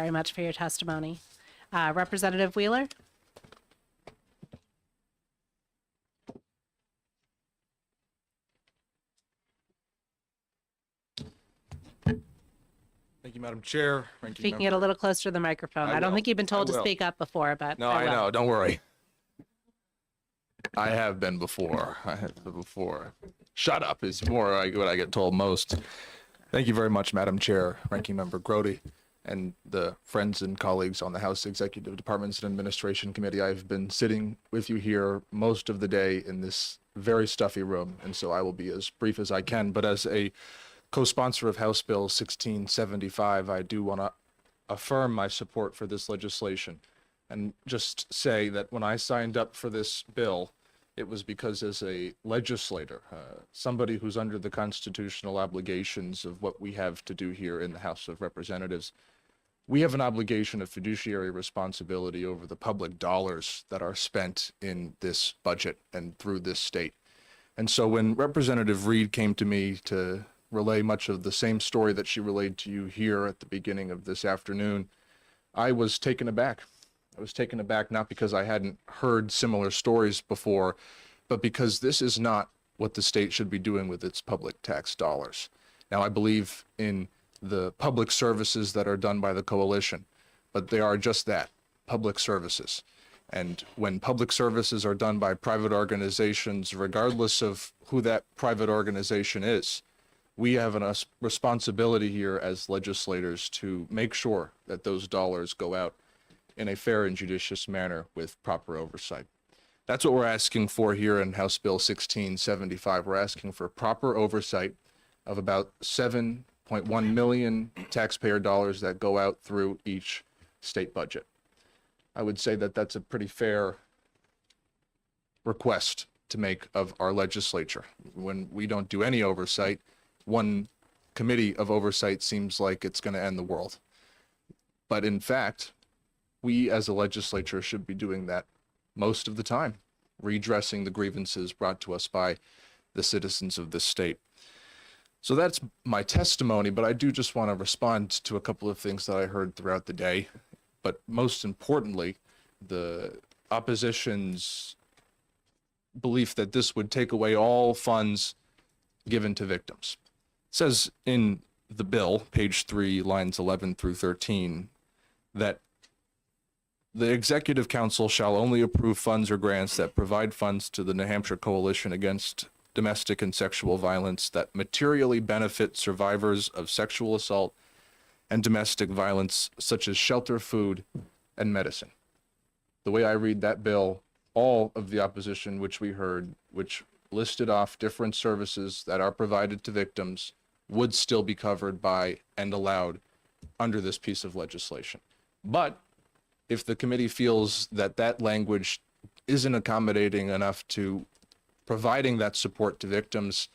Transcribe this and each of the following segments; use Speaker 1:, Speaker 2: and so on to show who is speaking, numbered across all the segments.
Speaker 1: very much for your testimony. Representative Wheeler?
Speaker 2: Thank you, Madam Chair.
Speaker 1: If you can get a little closer to the microphone. I don't think you've been told to speak up before, but
Speaker 2: No, I know. Don't worry. I have been before. I have been before. Shut up is more like what I get told most. Thank you very much, Madam Chair, Ranking Member Grody, and the friends and colleagues on the House Executive Departments and Administration Committee. I've been sitting with you here most of the day in this very stuffy room, and so I will be as brief as I can. But as a co-sponsor of House Bill 1675, I do want to affirm my support for this legislation and just say that when I signed up for this bill, it was because as a legislator, somebody who's under the constitutional obligations of what we have to do here in the House of Representatives, we have an obligation of fiduciary responsibility over the public dollars that are spent in this budget and through this state. And so when Representative Reed came to me to relay much of the same story that she relayed to you here at the beginning of this afternoon, I was taken aback. I was taken aback not because I hadn't heard similar stories before, but because this is not what the state should be doing with its public tax dollars. Now, I believe in the public services that are done by the coalition, but they are just that, public services. And when public services are done by private organizations, regardless of who that private organization is, we have a responsibility here as legislators to make sure that those dollars go out in a fair and judicious manner with proper oversight. That's what we're asking for here in House Bill 1675. We're asking for proper oversight of about 7.1 million taxpayer dollars that go out through each state budget. I would say that that's a pretty fair request to make of our legislature. When we don't do any oversight, one committee of oversight seems like it's going to end the world. But in fact, we as a legislature should be doing that most of the time, redressing the grievances brought to us by the citizens of this state. So that's my testimony, but I do just want to respond to a couple of things that I heard throughout the day. But most importantly, the opposition's belief that this would take away all funds given to victims. It says in the bill, page 3, lines 11 through 13, that the Executive Council shall only approve funds or grants that provide funds to the New Hampshire Coalition Against Domestic and Sexual Violence that materially benefit survivors of sexual assault and domestic violence, such as shelter, food, and medicine. The way I read that bill, all of the opposition which we heard, which listed off different services that are provided to victims, would still be covered by and allowed under this piece of legislation. But if the committee feels that that language isn't accommodating enough to providing that support to victims,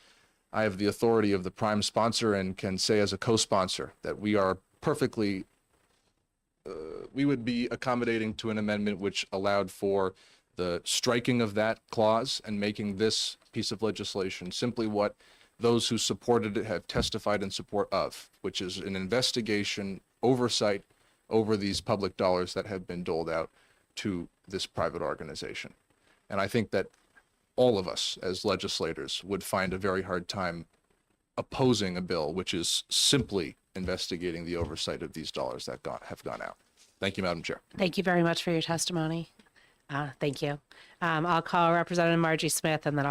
Speaker 2: I have the authority of the prime sponsor and can say as a co-sponsor that we are perfectly, we would be accommodating to an amendment which allowed for the striking of that clause and making this piece of legislation simply what those who supported it have testified in support of, which is an investigation, oversight over these public dollars that have been doled out to this private organization. And I think that all of us as legislators would find a very hard time opposing a bill which is simply investigating the oversight of these dollars that have gone out. Thank you, Madam Chair.
Speaker 1: Thank you very much for your testimony. Thank you. I'll call Representative Margie Smith and then